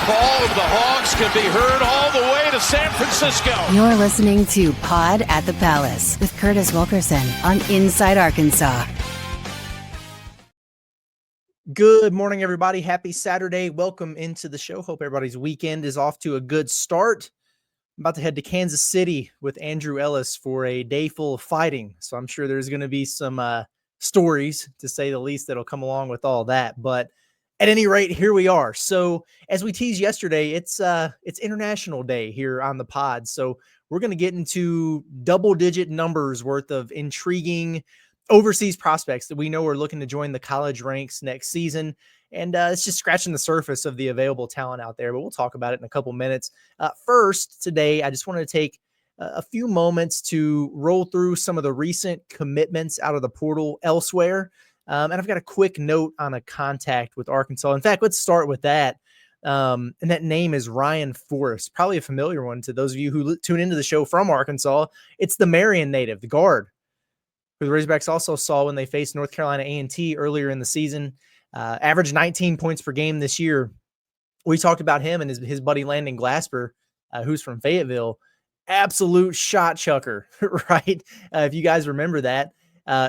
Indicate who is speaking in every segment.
Speaker 1: call of the Hogs can be heard all the way to San Francisco.
Speaker 2: You're listening to Pod at the Palace with Curtis Wilkerson on Inside Arkansas.
Speaker 3: Good morning, everybody. Happy Saturday. Welcome into the show. Hope everybody's weekend is off to a good start. I'm about to head to Kansas City with Andrew Ellis for a day full of fighting. So I'm sure there's going to be some stories, to say the least, that'll come along with all that. But at any rate, here we are. So as we teased yesterday, it's International Day here on the pod. So we're going to get into double-digit numbers worth of intriguing overseas prospects that we know are looking to join the college ranks next season. And it's just scratching the surface of the available talent out there, but we'll talk about it in a couple minutes. First, today, I just wanted to take a few moments to roll through some of the recent commitments out of the portal elsewhere. And I've got a quick note on a contact with Arkansas. In fact, let's start with that. And that name is Ryan Forrest, probably a familiar one to those of you who tune into the show from Arkansas. It's the Marion native, the guard, who the Razorbacks also saw when they faced North Carolina A&T earlier in the season. Averaged 19 points per game this year. We talked about him and his buddy Landon Glasper, who's from Fayetteville. Absolute shot chucker, right? If you guys remember that.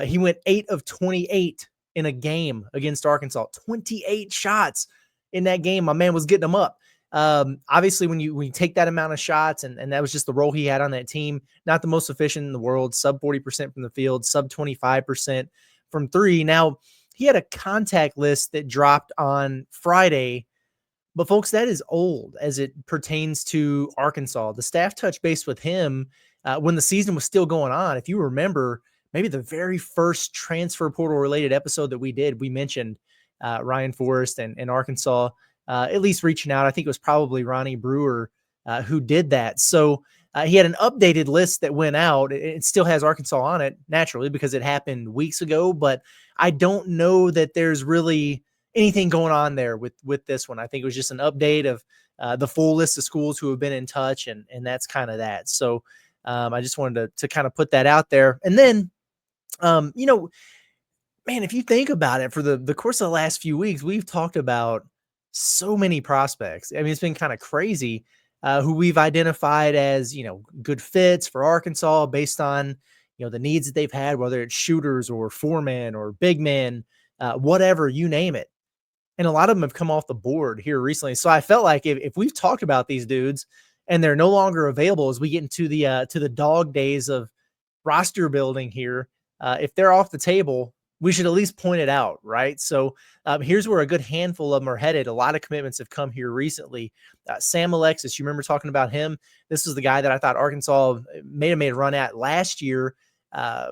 Speaker 3: He went 8 of 28 in a game against Arkansas. 28 shots in that game. My man was getting them up. Obviously, when you take that amount of shots, and that was just the role he had on that team, not the most efficient in the world, sub 40% from the field, sub 25% from three. Now, he had a contact list that dropped on Friday, but folks, that is old as it pertains to Arkansas. The staff touched base with him when the season was still going on. If you remember, maybe the very first transfer portal related episode that we did, we mentioned Ryan Forrest and Arkansas at least reaching out. I think it was probably Ronnie Brewer who did that. So he had an updated list that went out. It still has Arkansas on it, naturally, because it happened weeks ago, but I don't know that there's really anything going on there with this one. I think it was just an update of the full list of schools who have been in touch, and that's kind of that. So I just wanted to kind of put that out there. And then, man, if you think about it, for the course of the last few weeks, we've talked about so many prospects. I mean, it's been kind of crazy who we've identified as, good fits for Arkansas based on, the needs that they've had, whether it's shooters or foremen or big men, whatever, you name it. And a lot of them have come off the board here recently. So I felt like if we've talked about these dudes and they're no longer available as we get into the dog days of roster building here, if they're off the table, we should at least point it out, right? So here's where a good handful of them are headed. A lot of commitments have come here recently. Sam Alexis, you remember talking about him? This was the guy that I thought Arkansas may have made a run at last year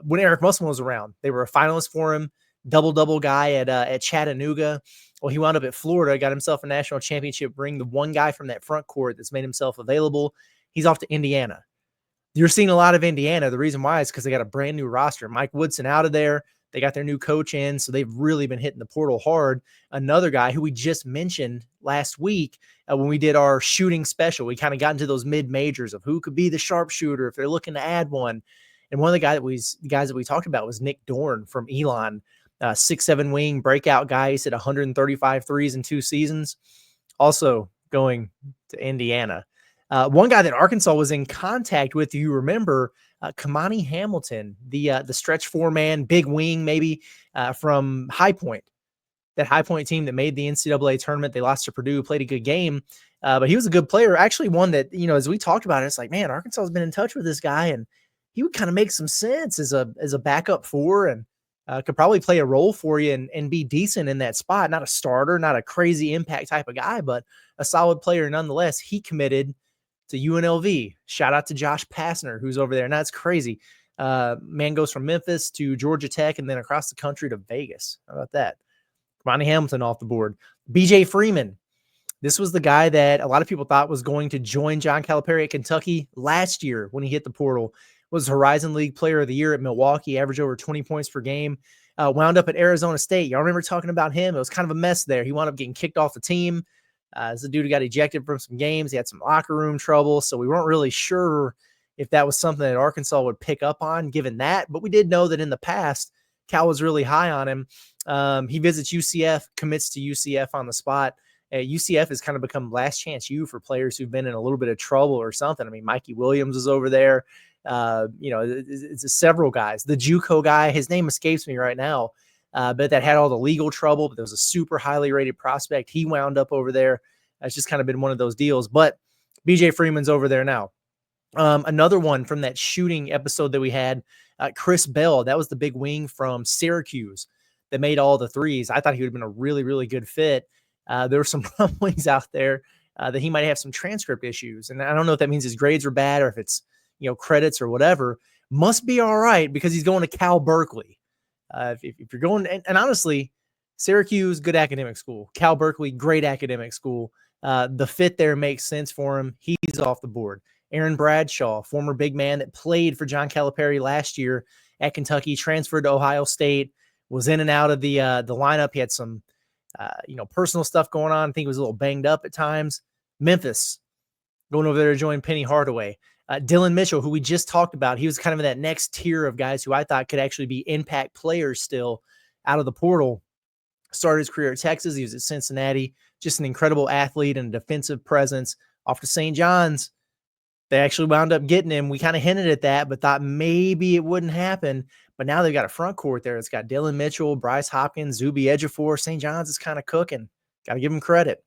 Speaker 3: when Eric Musselman was around. They were a finalist for him, double-double guy at Chattanooga. Well, he wound up at Florida, got himself a national championship ring, the one guy from that front court that's made himself available. He's off to Indiana. You're seeing a lot of Indiana. The reason why is because they got a brand new roster. Mike Woodson out of there. They got their new coach in, so they've really been hitting the portal hard. Another guy who we just mentioned last week when we did our shooting special, we kind of got into those mid-majors of who could be the sharpshooter if they're looking to add one. And one of the guys that we talked about was Nick Dorn from Elon, 6'7" wing, breakout guy. He's hit 135 threes in 2 seasons. Also going to Indiana. One guy that Arkansas was in contact with, you remember, Kamani Hamilton, the stretch 4-man, big wing maybe from High Point. That High Point team that made the NCAA tournament. They lost to Purdue, played a good game, but he was a good player. Actually, one that, as we talked about it, it's like, man, Arkansas has been in touch with this guy, and he would kind of make some sense as a backup 4 and could probably play a role for you and be decent in that spot. Not a starter, not a crazy impact type of guy, but a solid player nonetheless. He committed to UNLV. Shout out to Josh Passner, who's over there. And that's crazy. Man goes from Memphis to Georgia Tech and then across the country to Vegas. How about that? Kamani Hamilton off the board. BJ Freeman. This was the guy that a lot of people thought was going to join John Calipari at Kentucky last year when he hit the portal. Was Horizon League Player of the Year at Milwaukee, averaged over 20 points per game. Wound up at Arizona State. Y'all remember talking about him? It was kind of a mess there. He wound up getting kicked off the team. As a dude who got ejected from some games. He had some locker room trouble, so we weren't really sure if that was something that Arkansas would pick up on given that. But we did know that in the past, Cal was really high on him. He visits UCF, commits to UCF on the spot, UCF has kind of become last chance U for players who've been in a little bit of trouble or something. I mean, Mikey Williams is over there. It's several guys. The JUCO guy, his name escapes me right now, but that had all the legal trouble, but there was a super highly rated prospect. He wound up over there. It's just kind of been one of those deals. But BJ Freeman's over there now. Another one from that shooting episode that we had, Chris Bell. That was the big wing from Syracuse that made all the threes. I thought he would have been a really, really good fit. There were some rumblings out there that he might have some transcript issues. And I don't know if that means his grades were bad or if it's, credits or whatever. Must be all right because he's going to Cal Berkeley. If you're going, and honestly, Syracuse, good academic school. Cal Berkeley, great academic school. The fit there makes sense for him. He's off the board. Aaron Bradshaw, former big man that played for John Calipari last year at Kentucky, transferred to Ohio State, was in and out of the lineup. He had some, personal stuff going on. I think he was a little banged up at times. Memphis, going over there to join Penny Hardaway. Dylan Mitchell, who we just talked about, he was kind of in that next tier of guys who I thought could actually be impact players still out of the portal. Started his career at Texas. He was at Cincinnati. Just an incredible athlete and a defensive presence. Off to St. John's. They actually wound up getting him. We kind of hinted at that, but thought maybe it wouldn't happen. But now they've got a front court there. It's got Dylan Mitchell, Bryce Hopkins, Zuby Ejiofor. St. John's is kind of cooking. Got to give him credit.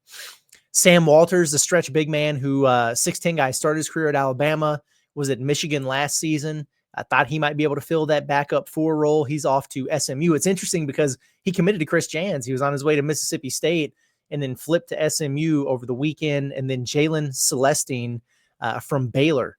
Speaker 3: Sam Walters, the stretch big man who 6'10" guy, started his career at Alabama, was at Michigan last season. I thought he might be able to fill that backup 4 role. He's off to SMU. It's interesting because he committed to Chris Jans. He was on his way to Mississippi State and then flipped to SMU over the weekend. And then Jalen Celestine from Baylor.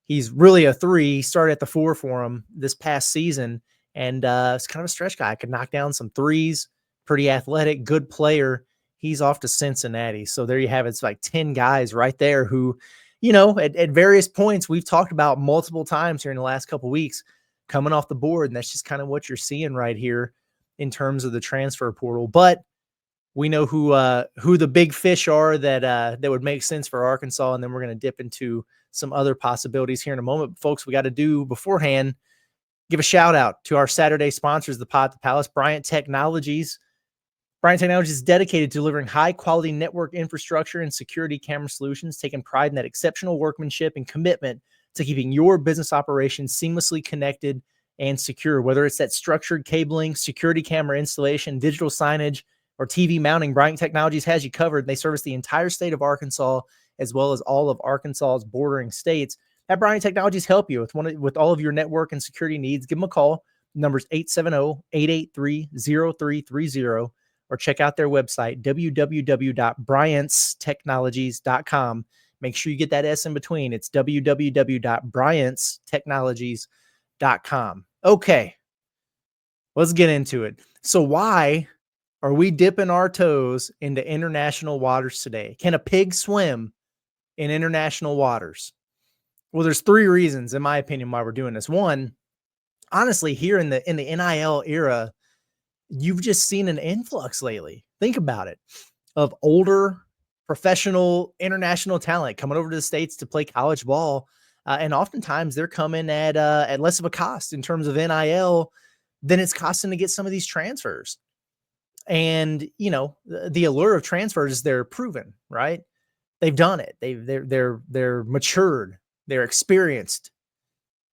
Speaker 3: He's really a 3. He started at the 4 for him this past season. And it's kind of a stretch guy. Could knock down some threes, pretty athletic, good player. He's off to Cincinnati. So there you have it. It's like 10 guys right there who, at various points we've talked about multiple times here in the last couple of weeks coming off the board. And that's just kind of what you're seeing right here in terms of the transfer portal. But we know who the big fish are that would make sense for Arkansas. And then we're going to dip into some other possibilities here in a moment. But folks, we got to do beforehand, give a shout out to our Saturday sponsors, the Pod at the Palace, Bryant Technologies. Bryant Technologies is dedicated to delivering high-quality network infrastructure and security camera solutions, taking pride in that exceptional workmanship and commitment to keeping your business operations seamlessly connected and secure. Whether it's that structured cabling, security camera installation, digital signage, or TV mounting, Bryant Technologies has you covered. They service the entire state of Arkansas as well as all of Arkansas's bordering states. Have Bryant Technologies help you with all of your network and security needs. Give them a call. Number's 870-883-0330. Or check out their website, www.bryantstechnologies.com. Make sure you get that S in between. It's www.bryantstechnologies.com. Okay, let's get into it. So why are we dipping our toes into international waters today? Can a pig swim in international waters? Well, there's 3 reasons, in my opinion, why we're doing this. One, honestly, here in the NIL era, you've just seen an influx lately. Think about it, of older professional international talent coming over to the States to play college ball. And oftentimes they're coming at less of a cost in terms of NIL than it's costing to get some of these transfers. And, the allure of transfers is they're proven, right? They've done it. They're matured. They're experienced.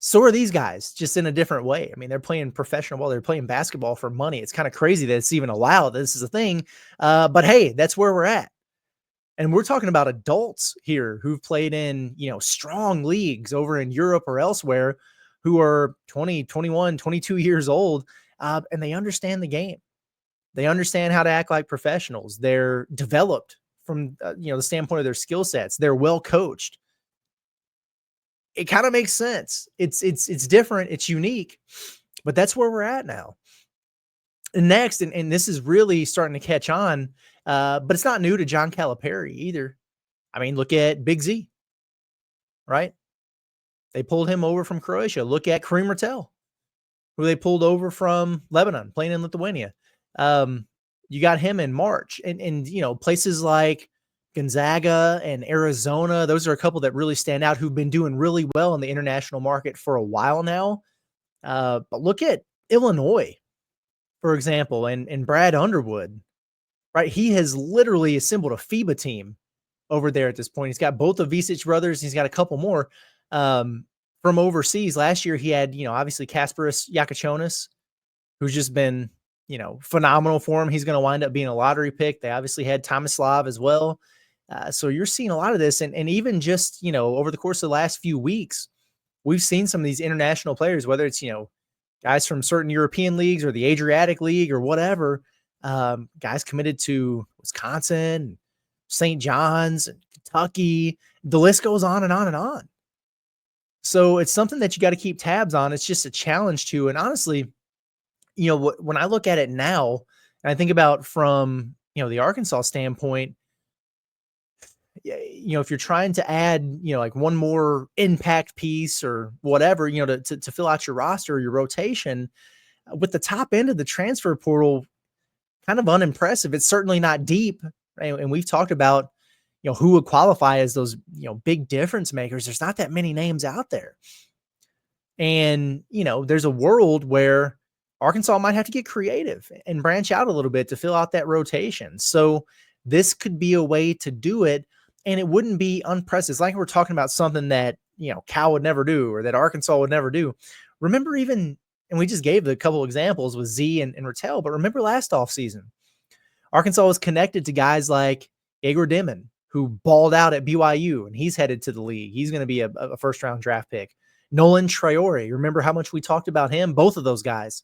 Speaker 3: So are these guys, just in a different way. I mean, they're playing professional ball. They're playing basketball for money. It's kind of crazy that it's even allowed. This is a thing. But hey, that's where we're at. And we're talking about adults here who've played in, strong leagues over in Europe or elsewhere who are 20, 21, 22 years old, and they understand the game. They understand how to act like professionals. They're developed from, the standpoint of their skill sets. They're well coached. It kind of makes sense. It's different. It's unique, but that's where we're at now. And next, and this is really starting to catch on, but it's not new to John Calipari either. I mean, look at Big Z, right? They pulled him over from Croatia. Look at Kareem Rattel, who they pulled over from Lebanon, playing in Lithuania. You got him in March, and places like Gonzaga and Arizona, those are a couple that really stand out who've been doing really well in the international market for a while now. But look at Illinois, for example, and Brad Underwood. right? He has literally assembled a FIBA team over there at this point. He's got both the Visic brothers. He's got a couple more from overseas. Last year, he had, obviously Kasparis Yakachonis, who's just been, phenomenal for him. He's going to wind up being a lottery pick. They obviously had Tomislav as well. So you're seeing a lot of this. And even just, over the course of the last few weeks, we've seen some of these international players, whether it's, guys from certain European leagues or the Adriatic League or whatever, guys committed to Wisconsin, St. John's, and Kentucky. The list goes on and on and on. So it's something that you got to keep tabs on. It's just a challenge to, and honestly, when I look at it now, and I think about from, the Arkansas standpoint, if you're trying to add, like one more impact piece or whatever, to fill out your roster or your rotation, with the top end of the transfer portal, kind of unimpressive. It's certainly not deep. Right? And we've talked about, who would qualify as those, big difference makers. There's not that many names out there. And, there's a world where Arkansas might have to get creative and branch out a little bit to fill out that rotation. So this could be a way to do it. And it wouldn't be unprecedented. It's like we're talking about something that, Cal would never do or that Arkansas would never do. Remember even, and we just gave a couple examples with Z and Rattel, but remember last offseason, Arkansas was connected to guys like Igor Dimon, who balled out at BYU, and he's headed to the league. He's going to be a first-round draft pick. Nolan Traore, remember how much we talked about him? Both of those guys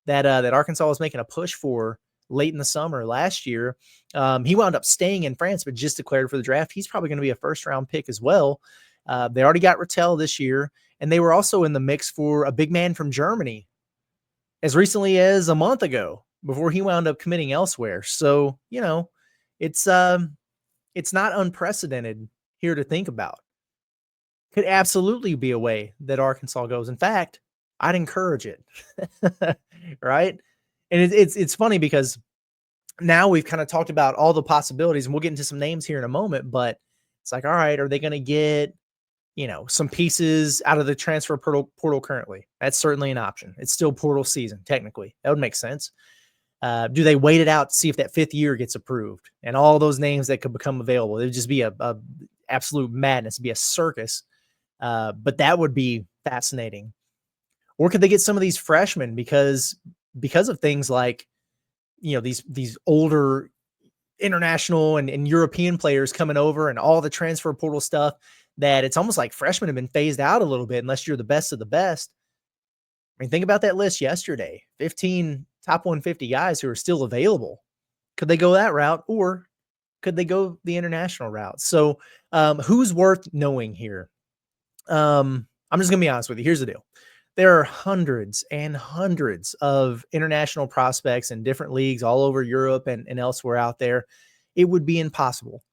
Speaker 3: that Arkansas was making a push for late in the summer last year. He wound up staying in France, but just declared for the draft. He's probably going to be a first-round pick as well. They already got Rattel this year, and they were also in the mix for a big man from Germany as recently as a month ago before he wound up committing elsewhere. So, it's not unprecedented here to think about. Could absolutely be a way that Arkansas goes. In fact, I'd encourage it. Right? And it's funny because now we've kind of talked about all the possibilities, and we'll get into some names here in a moment, but it's like, all right, are they going to get, some pieces out of the transfer portal currently? That's certainly an option. It's still portal season, technically. That would make sense. Do they wait it out to see if that fifth year gets approved and all those names that could become available? It would just be a absolute madness. It'd be a circus. But that would be fascinating. Or could they get some of these freshmen because of things like, these older international and European players coming over and all the transfer portal stuff, that it's almost like freshmen have been phased out a little bit unless you're the best of the best. I mean, think about that list yesterday, 15 top 150 guys who are still available. Could they go that route, or could they go the international route? So who's worth knowing here? I'm just going to be honest with you. Here's the deal. There are hundreds and hundreds of international prospects in different leagues all over Europe and elsewhere out there. It would be impossible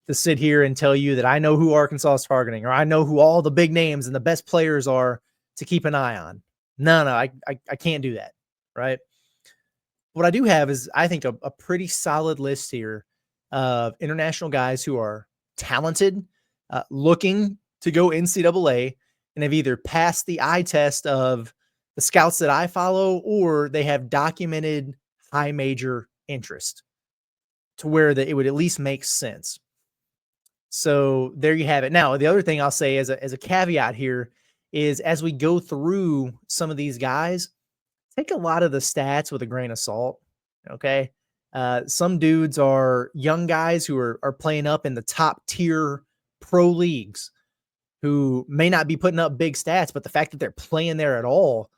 Speaker 3: to sit here and tell you that I know who Arkansas is targeting, or I know who all the big names and the best players are to keep an eye on. No, I can't do that, right? What I do have is, I think, a pretty solid list here of international guys who are talented, looking to go NCAA, and have either passed the eye test of the scouts that I follow, or they have documented high major interest to where that it would at least make sense. So there you have it. Now, the other thing I'll say as a caveat here is, as we go through some of these guys, take a lot of the stats with a grain of salt. Okay. Some dudes are young guys who are playing up in the top tier pro leagues, who may not be putting up big stats, but the fact that they're playing there at all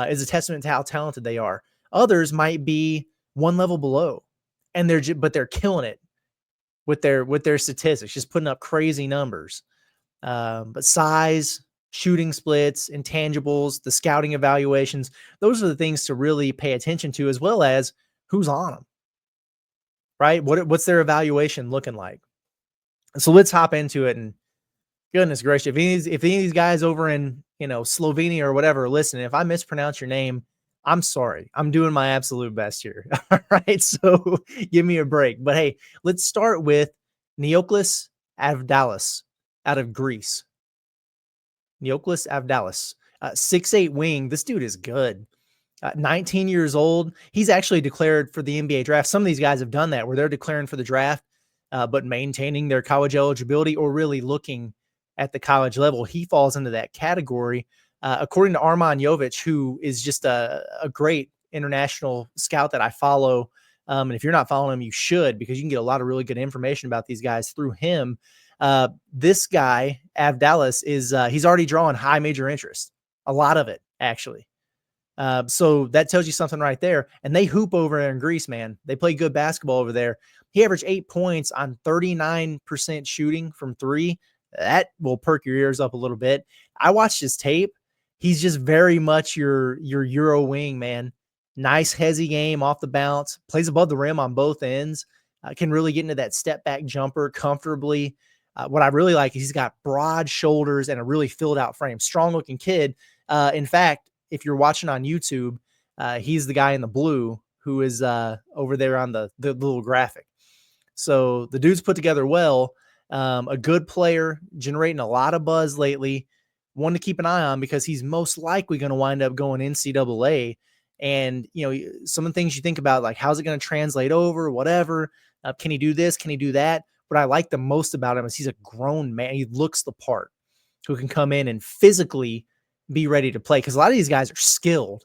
Speaker 3: is a testament to how talented they are. Others might be one level below, and they're killing it with their statistics, just putting up crazy numbers. But size, shooting splits, intangibles, the scouting evaluations, those are the things to really pay attention to, as well as who's on them, right? What's their evaluation looking like? So let's hop into it. And goodness gracious, if any of these guys over in, Slovenia or whatever are listening, if I mispronounce your name, I'm sorry. I'm doing my absolute best here. All right. So give me a break. But hey, let's start with Neoklis Avdalis out of Greece. Neoklis Avdalis, 6'8" wing. This dude is good. 19 years old. He's actually declared for the NBA draft. Some of these guys have done that where they're declaring for the draft, but maintaining their college eligibility or really looking at the college level. He falls into that category. According to Arman Jovic, who is just a great international scout that I follow. And if you're not following him, you should, because you can get a lot of really good information about these guys through him. This guy, Avdalis, is he's already drawing high major interest, a lot of it, actually. So that tells you something right there. And they hoop over there in Greece, man. They play good basketball over there. He averaged 8 points on 39% shooting from three. That will perk your ears up a little bit. I watched his tape. He's just very much your Euro wing, man. Nice, hezzy game off the bounce. Plays above the rim on both ends. Can really get into that step back jumper comfortably. What I really like is he's got broad shoulders and a really filled out frame. Strong looking kid. In fact, if you're watching on YouTube, he's the guy in the blue who is over there on the little graphic. So the dude's put together well. A good player, generating a lot of buzz lately. One to keep an eye on because he's most likely going to wind up going NCAA. And, you know, some of the things you think about, like, how's it going to translate over, whatever. Can he do this? Can he do that? What I like the most about him is he's a grown man. He looks the part, who can come in and physically be ready to play. Because a lot of these guys are skilled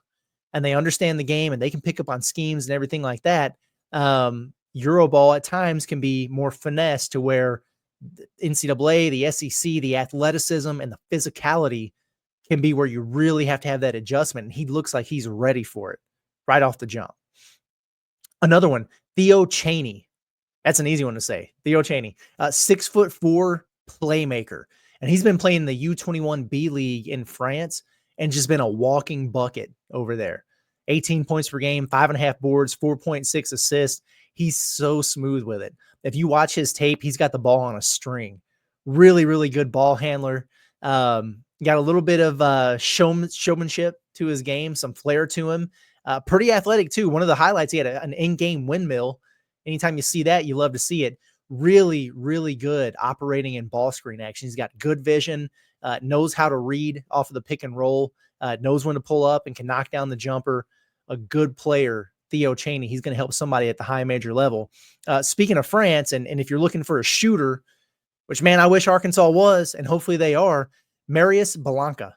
Speaker 3: and they understand the game and they can pick up on schemes and everything like that. Euroball at times can be more finesse to where NCAA, the SEC, the athleticism and the physicality can be where you really have to have that adjustment. And he looks like he's ready for it right off the jump. Another one, Theo Chaney. That's an easy one to say. Theo Chaney, 6'4" playmaker. And he's been playing the U21 B League in France and just been a walking bucket over there. 18 points per game, 5.5 boards, 4.6 assists. He's so smooth with it. If you watch his tape, he's got the ball on a string. Really, really good ball handler. Got a little bit of showmanship to his game, some flair to him. Pretty athletic too. One of the highlights, he had an in-game windmill. Anytime you see that, you love to see it. Really, really good operating in ball screen action. He's got good vision, knows how to read off of the pick and roll, knows when to pull up and can knock down the jumper. A good player, Theo Chaney. He's going to help somebody at the high major level. Speaking of France, and if you're looking for a shooter, which, man, I wish Arkansas was, and hopefully they are, Marius Blanca.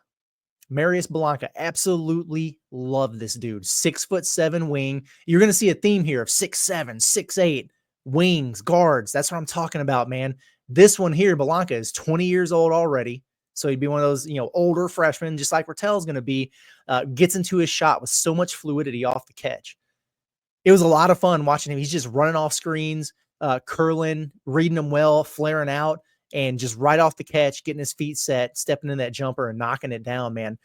Speaker 3: Marius Blanca, absolutely love this dude. 6'7" wing. You're going to see a theme here of 6'7", 6'8", wings, guards. That's what I'm talking about, man. This one here, Blanca, is 20 years old already. So he'd be one of those, older freshmen, just like Rattel's going to be. Gets into his shot with so much fluidity off the catch. It was a lot of fun watching him. He's just running off screens, curling, reading them well, flaring out, and just right off the catch, getting his feet set, stepping in that jumper and knocking it down, man.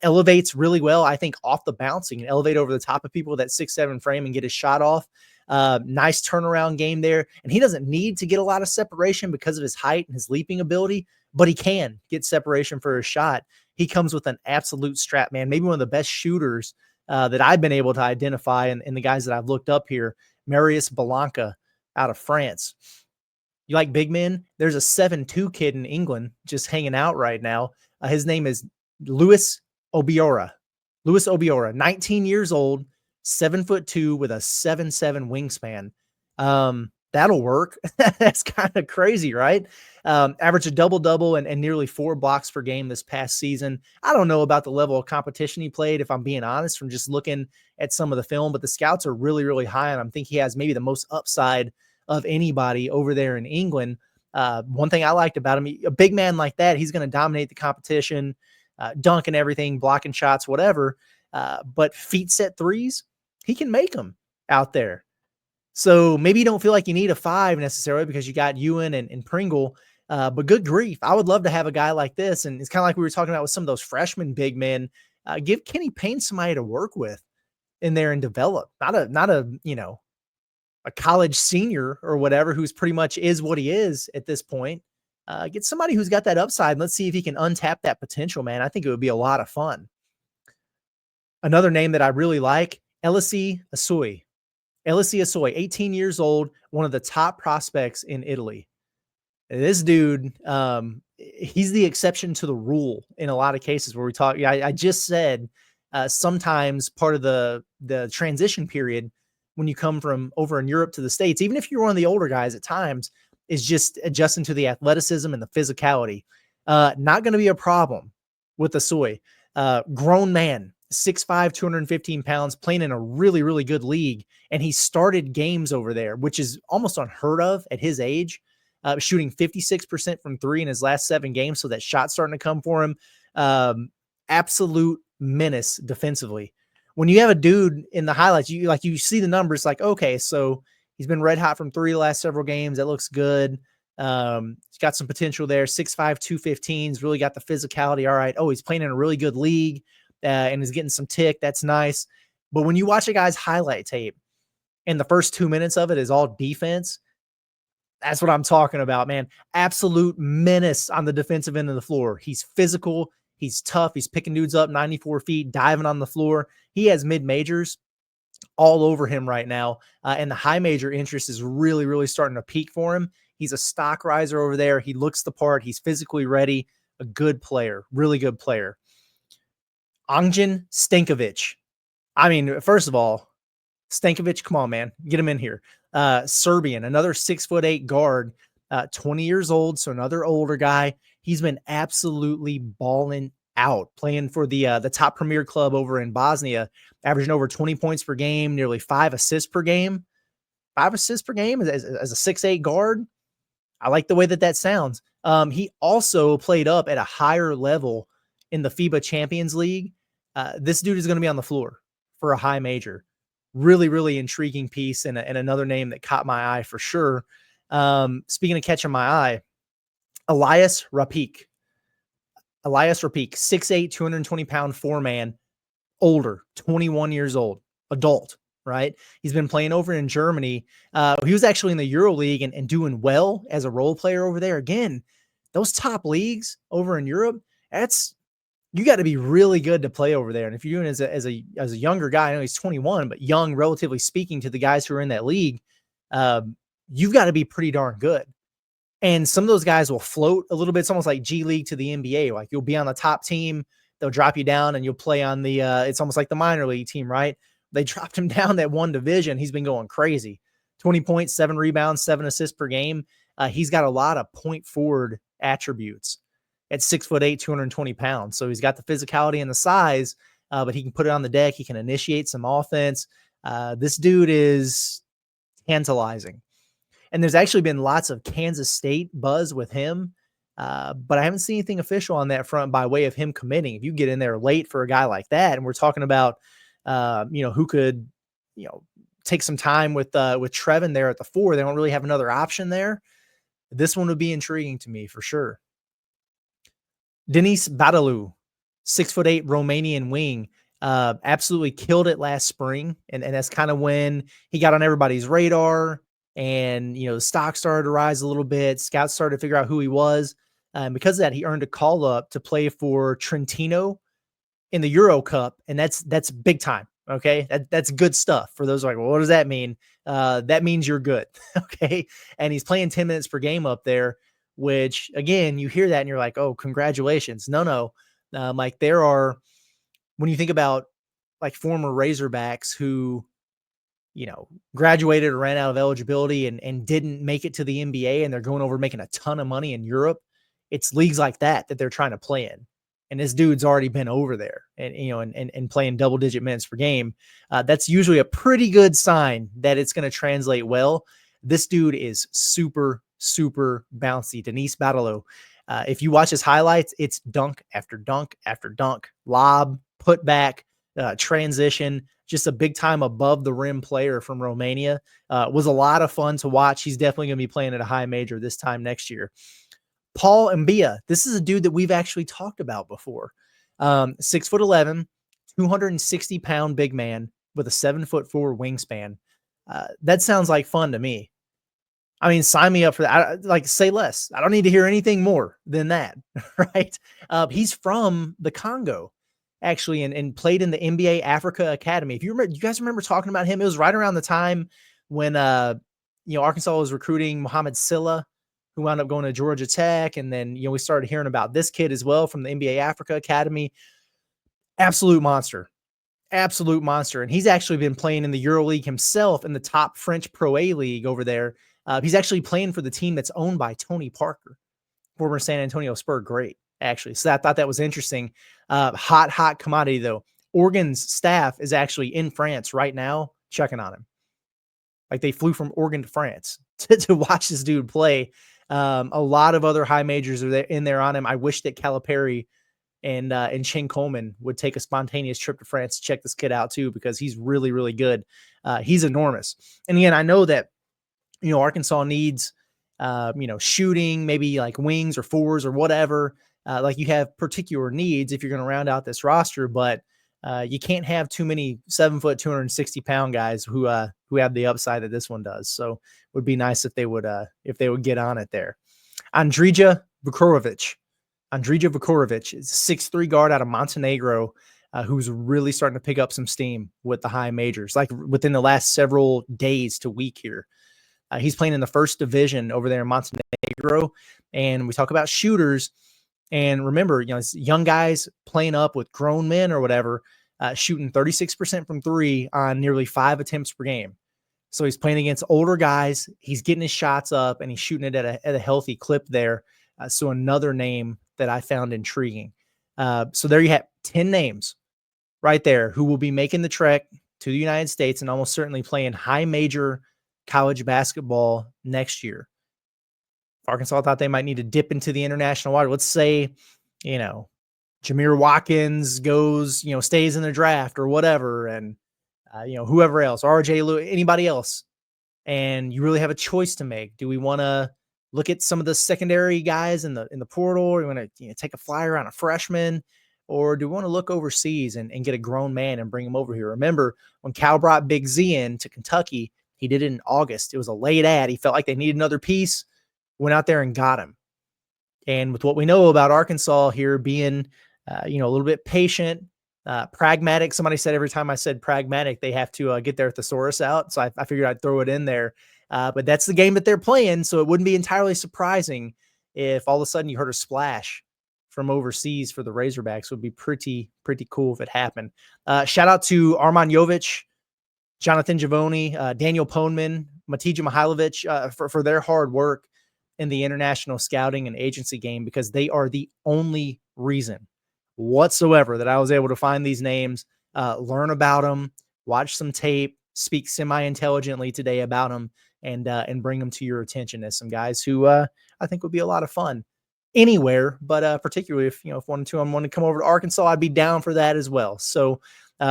Speaker 3: Elevates really well, I think, off the bounce. He can elevate over the top of people with that 6'7" frame and get his shot off. Nice turnaround game there. And he doesn't need to get a lot of separation because of his height and his leaping ability, but he can get separation for his shot. He comes with an absolute strap, man. Maybe one of the best shooters that I've been able to identify in the guys that I've looked up here. Marius Blanca out of France. You like big men? There's a 7'2" kid in England just hanging out right now. His name is Louis Obiora. Louis Obiora, 19 years old, 7'2" with a 7'7" wingspan. That'll work. That's kind of crazy, right? Averaged a double-double and nearly 4 blocks per game this past season. I don't know about the level of competition he played, if I'm being honest, from just looking at some of the film, but the scouts are really, really high on him. I think he has maybe the most upside of anybody over there in England. One thing I liked about him, a big man like that, he's going to dominate the competition, dunking everything, blocking shots, whatever. But feet set threes, he can make them out there. So maybe you don't feel like you need a 5 necessarily because you got Ewan and Pringle, but good grief. I would love to have a guy like this. And it's kind of like we were talking about with some of those freshman big men. Give Kenny Payne somebody to work with in there and develop. Not a college senior or whatever, who's pretty much is what he is at this point. Get somebody who's got that upside. Let's see if he can untap that potential, man. I think it would be a lot of fun. Another name that I really like, Elissi Assoy. Elissi Assoy, 18 years old, one of the top prospects in Italy. And this dude, he's the exception to the rule in a lot of cases where we talk. I just said sometimes part of the transition period when you come from over in Europe to the States, even if you're one of the older guys at times, is just adjusting to the athleticism and the physicality. Not going to be a problem with the Soy. Grown man, 6'5", 215 pounds, playing in a really, really good league. And he started games over there, which is almost unheard of at his age, shooting 56% from three in his last 7 games. So that shot's starting to come for him. Absolute menace defensively. When you have a dude in the highlights, you see the numbers like, okay, so he's been red hot from three the last several games. That looks good. He's got some potential there. 6'5", 215's really got the physicality. All right. Oh, he's playing in a really good league and is getting some tick. That's nice. But when you watch a guy's highlight tape and the first 2 minutes of it is all defense, that's what I'm talking about, man. Absolute menace on the defensive end of the floor. He's physical. He's tough. He's picking dudes up 94 feet, diving on the floor. He has mid-majors all over him right now. And the high major interest is really, really starting to peak for him. He's a stock riser over there. He looks the part. He's physically ready. A good player, really good player. Anjan Stankovic. I mean, first of all, Stankovic, come on, man. Get him in here. Serbian, another 6'8" guard, 20 years old. So another older guy. He's been absolutely balling out, playing for the top premier club over in Bosnia, averaging over 20 points per game, nearly 5 assists per game. 5 assists per game as a 6'8" guard. I like the way that sounds. He also played up at a higher level in the FIBA Champions League. This dude is going to be on the floor for a high major. Really, really intriguing piece and another name that caught my eye for sure. Speaking of catching my eye, Elias Rapik. 6'8", 220-pound 4-man, older, 21 years old, adult, right? He's been playing over in Germany. He was actually in the EuroLeague and doing well as a role player over there. Again, those top leagues over in Europe, you got to be really good to play over there. And if you're doing it as a younger guy, I know he's 21, but young, relatively speaking, to the guys who are in that league, you've got to be pretty darn good. And some of those guys will float a little bit. It's almost like G League to the NBA. Like you'll be on the top team, they'll drop you down and you'll play on the, it's almost like the minor league team, right? They dropped him down that one division. He's been going crazy. 20 points, 7 rebounds, 7 assists per game. He's got a lot of point forward attributes at 6'8", 220 pounds. So he's got the physicality and the size, but he can put it on the deck. He can initiate some offense. This dude is tantalizing. And there's actually been lots of Kansas State buzz with him, but I haven't seen anything official on that front by way of him committing. If you get in there late for a guy like that, and we're talking about, who could, take some time with Trevin there at the 4, they don't really have another option there. This one would be intriguing to me for sure. Denis Badalu, 6'8" Romanian wing, absolutely killed it last spring. And that's kind of when he got on everybody's radar. And, the stock started to rise a little bit. Scouts started to figure out who he was. And because of that, he earned a call up to play for Trentino in the Euro Cup. And that's big time. Okay. That's good stuff for those like, well, what does that mean? That means you're good. Okay. And he's playing 10 minutes per game up there, which again, you hear that and you're like, oh, congratulations. No. Like there are, when you think about like former Razorbacks who, graduated or ran out of eligibility and didn't make it to the NBA and they're going over making a ton of money in Europe. It's leagues like that they're trying to play in. And this dude's already been over there and playing double-digit minutes per game. That's usually a pretty good sign that it's going to translate well. This dude is super, super bouncy. Denis Badalu. If you watch his highlights, it's dunk after dunk after dunk, lob, put back, transition, just a big time above the rim player from Romania. Was a lot of fun to watch. He's definitely going to be playing at a high major this time next year. Paul Mbia. This is a dude that we've actually talked about before. 6'11", 260-pound big man with a 7'4" wingspan. That sounds like fun to me. I mean, sign me up for that. Say less. I don't need to hear anything more than that, right? He's from the Congo, actually, and played in the NBA Africa Academy. If you remember, you guys remember talking about him? It was right around the time when, Arkansas was recruiting Mohamed Silla, who wound up going to Georgia Tech. And then, we started hearing about this kid as well from the NBA Africa Academy. Absolute monster. absolute monster. And he's actually been playing in the EuroLeague himself in the top French Pro A league over there. He's actually playing for the team that's owned by Tony Parker, former San Antonio Spur great, actually. So I thought that was interesting. Hot commodity, though. Oregon's staff is actually in France right now checking on him. Like they flew from Oregon to France to watch this dude play. A lot of other high majors are in there on him. I wish that Calipari and Shane Coleman would take a spontaneous trip to France to check this kid out too, because he's really, really good. He's enormous. And again, I know that, Arkansas needs, shooting, maybe like wings or fours or whatever. Like you have particular needs if you're going to round out this roster, but you can't have too many 7 foot, 260-pound guys who have the upside that this one does. So it would be nice if they would get on it there. Andrija Vukovic is a 6'3" guard out of Montenegro, who's really starting to pick up some steam with the high majors, like within the last several days to week here. He's playing in the first division over there in Montenegro. And we talk about shooters. And remember, it's young guys playing up with grown men or whatever, shooting 36% from three on nearly 5 attempts per game. So he's playing against older guys. He's getting his shots up and he's shooting it at a healthy clip there. So another name that I found intriguing. So there you have 10 names right there who will be making the trek to the United States and almost certainly playing high major college basketball next year. Arkansas thought they might need to dip into the international water. Let's say, Jameer Watkins goes, stays in the draft or whatever. And, whoever else, RJ Lewis, anybody else. And you really have a choice to make. Do we want to look at some of the secondary guys in the portal? Or you want to take a flyer on a freshman? Or do we want to look overseas and get a grown man and bring him over here? Remember, when Cal brought Big Z in to Kentucky, he did it in August. It was a late ad. He felt like they needed another piece. Went out there and got him. And with what we know about Arkansas here being, a little bit patient, pragmatic. Somebody said every time I said pragmatic, they have to get their thesaurus out. So I figured I'd throw it in there. But that's the game that they're playing. So it wouldn't be entirely surprising if all of a sudden you heard a splash from overseas for the Razorbacks. It would be pretty cool if it happened. Shout out to Arman Jovic, Jonathan Givoni, Daniel Poneman, Matija Mihailovic for their hard work in the international scouting and agency game, because they are the only reason whatsoever that I was able to find these names, learn about them, watch some tape, speak semi-intelligently today about them, and bring them to your attention as some guys who I think would be a lot of fun anywhere, but particularly if 1 and 2 on 1 to come over to Arkansas, I'd be down for that as well. So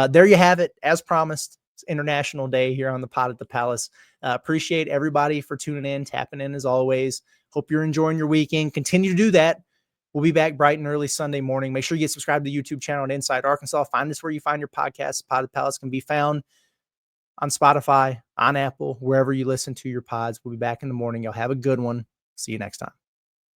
Speaker 3: there you have it. As promised, it's International Day here on the Pod at the Palace. Appreciate everybody for tuning in, tapping in as always. Hope you're enjoying your weekend. Continue to do that. We'll be back bright and early Sunday morning. Make sure you get subscribed to the YouTube channel at Inside Arkansas. Find us where you find your podcasts. Pod at the Palace can be found on Spotify, on Apple, wherever you listen to your pods. We'll be back in the morning. Y'all have a good one. See you next time.